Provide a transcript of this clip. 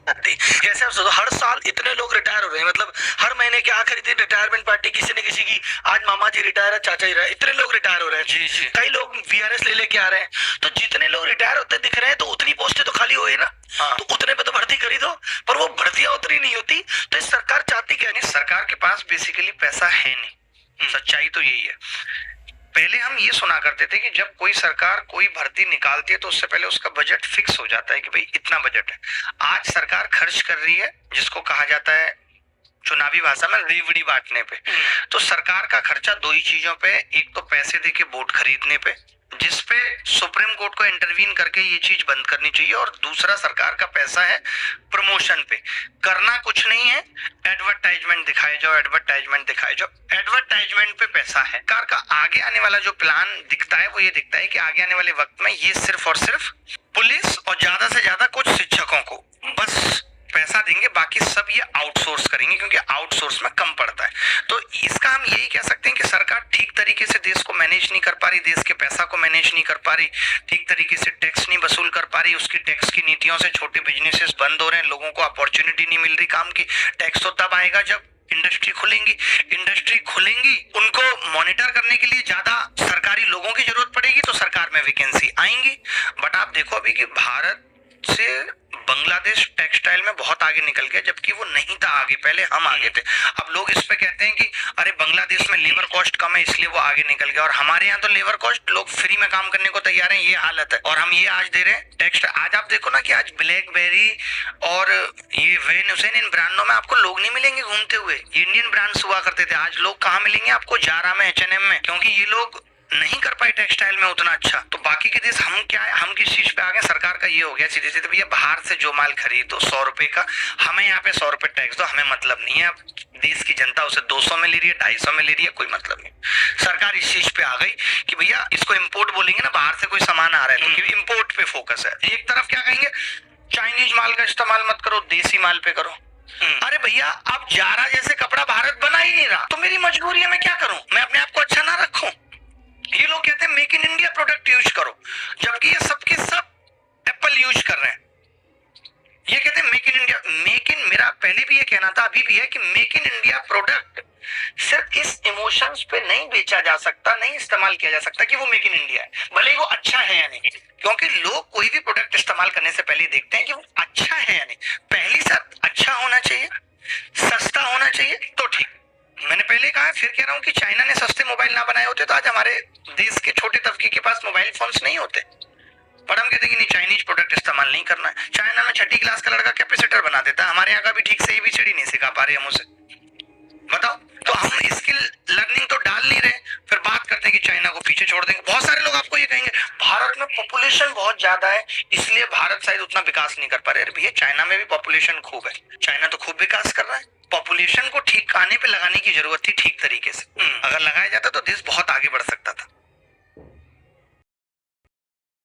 जैसे आप सोचो हर साल इतने लोग रिटायर हो रहे हैं, मतलब हर महीने के आखिरी दिन रिटायरमेंट पार्टी किसी न किसी की, आज मामा जी रिटायर है, चाचा जी रिटायर, इतने लोग रिटायर हो रहे हैं। जी जी। कई लोग वीआरएस ले लेके आ रहे हैं। तो जितने लोग रिटायर होते दिख रहे हैं तो उतनी पोस्टें तो खाली हो गई ना। हाँ। तो उतने पे तो भर्ती करी दो, पर वो भर्तियां उतनी नहीं होती। तो इस सरकार चाहती क्या नहीं? सरकार के पास बेसिकली पैसा है नहीं, सच्चाई तो यही है। पहले हम ये सुना करते थे कि जब कोई सरकार कोई भर्ती निकालती है तो उससे पहले उसका बजट फिक्स हो जाता है कि भाई इतना बजट है। आज सरकार खर्च कर रही है, जिसको कहा जाता है चुनावी भाषा में रेवड़ी बांटने पे। तो सरकार का खर्चा दो ही चीजों पे, एक तो पैसे देके वोट खरीदने पे, जिसपे सुप्रीम कोर्ट को इंटरवीन करके ये चीज बंद करनी चाहिए, और दूसरा सरकार का पैसा है प्रमोशन पे। करना कुछ नहीं है, एडवर्टाइजमेंट दिखाए जाओ, एडवर्टाइजमेंट दिखाए जाओ, एडवर्टाइजमेंट पे पैसा है। सरकार का आगे आने वाला जो प्लान दिखता है वो ये दिखता है कि आगे आने वाले वक्त में ये सिर्फ और सिर्फ पुलिस और ज्यादा से ज्यादा कुछ शिक्षकों को बस पैसा देंगे, बाकी सब ये आउटसोर्स करेंगे, क्योंकि आउटसोर्स में कम पड़ता है। तो इसका हम यही कह सकते हैं कि सरकार ठीक तरीके से देश को मैनेज नहीं कर पा रही, देश के पैसा को मैनेज नहीं कर पा रही, ठीक तरीके से टैक्स नहीं वसूल कर पा रही। उसकी टैक्स की नीतियों से छोटे बिजनेसेस बंद हो रहे हैं, लोगों को अपॉर्चुनिटी नहीं मिल रही काम की। टैक्स तो तब आएगा जब इंडस्ट्री खुलेंगी, इंडस्ट्री खुलेंगी, उनको मॉनिटर करने के लिए ज्यादा सरकारी लोगों की जरूरत पड़ेगी, तो सरकार में वैकेंसी आएंगी। बट आप देखो अभी कि भारत से बांग्लादेश टेक्सटाइल में बहुत आगे निकल गया, जबकि वो नहीं था आगे, पहले हम आगे थे। अब लोग इस पे कहते हैं कि अरे बांग्लादेश में लेबर कॉस्ट कम है इसलिए वो आगे निकल गया, और हमारे यहाँ तो लेबर कॉस्ट लोग फ्री में काम करने को तैयार हैं, ये हालत है। और हम ये आज दे रहे हैं टेक्स्ट। आज आप देखो ना कि आज ब्लैकबेरी और ये वैन हुसैन, इन ब्रांडों में आपको लोग नहीं मिलेंगे घूमते हुए। इंडियन ब्रांड्स हुआ करते थे, आज लोग कहाँ मिलेंगे आपको? जारा में, H&M में, क्योंकि ये लोग नहीं कर पाए टेक्सटाइल में उतना अच्छा। तो बाकी के देश, हम क्या है, हम किस चीज पे आ गए? सरकार का ये हो गया सीधे सीधे, भैया बाहर से जो माल खरीदो 100 रुपए का, हमें यहाँ पे 100 रुपए टैक्स दो, हमें मतलब नहीं है। देश की जनता उसे 200 में ले रही है, 250 में ले रही है, कोई मतलब नहीं। सरकार इस चीज पे आ गई कि भैया इसको इम्पोर्ट बोलेंगे ना, बाहर से कोई सामान आ रहा है तो इम्पोर्ट पे फोकस है। एक तरफ क्या कहेंगे, चाइनीज माल का इस्तेमाल मत करो, देसी माल पे करो। अरे भैया अब जारा जैसे कपड़ा भारत बना ही नहीं रहा, तो मेरी मजबूरी है, मैं क्या करूं? मैं अपने आप को अच्छा ना रखूं? ये लोग कहते हैं make in India product use करो, जबकि ये सब के सब एप्पल यूज कर रहे हैं। ये कहते हैं make in India, make in, मेरा पहले भी ये कहना था, अभी भी है कि मेक इन इंडिया प्रोडक्ट सिर्फ इस इमोशंस पे नहीं बेचा जा सकता, नहीं इस्तेमाल किया जा सकता कि वो मेक इन इंडिया है, भले ही वो अच्छा है या नहीं। क्योंकि लोग कोई भी प्रोडक्ट इस्तेमाल करने से पहले देखते हैं कि वो अच्छा है या नहीं। पहली शर्त अच्छा होना चाहिए, सस्ता होना चाहिए, तो ठीक। मैंने पहले कहा, फिर कह रहा हूं कि चाइना ने सस्ते मोबाइल ना बनाए होते तो आज हमारे देश के छोटे तबके के पास मोबाइल फोन्स नहीं होते। पर हम कहते हैं कि नहीं, चाइनीज प्रोडक्ट इस्तेमाल नहीं करना है। चाइना में 6ठी क्लास का लड़का कैपेसिटर बना देता है, हमारे यहाँ का भी ठीक से ABCD नहीं सिखा पा रहे हम उसे। बताओ, तो हम स्किल लर्निंग तो डाल नहीं रहे, फिर बात करते हैं कि चाइना को पीछे छोड़ देंगे। बहुत सारे लोग आपको ये कहेंगे भारत में पॉपुलेशन बहुत ज्यादा है इसलिए भारत शायद उतना विकास नहीं कर पा रहे। भैया चाइना में भी पॉपुलेशन खूब है, चाइना तो खूब विकास कर रहा है। पॉपुलेशन को ठीक आने पे लगाने की जरूरत थी ठीक तरीके से, अगर लगाया जाता तो देश बहुत आगे बढ़ सकता था।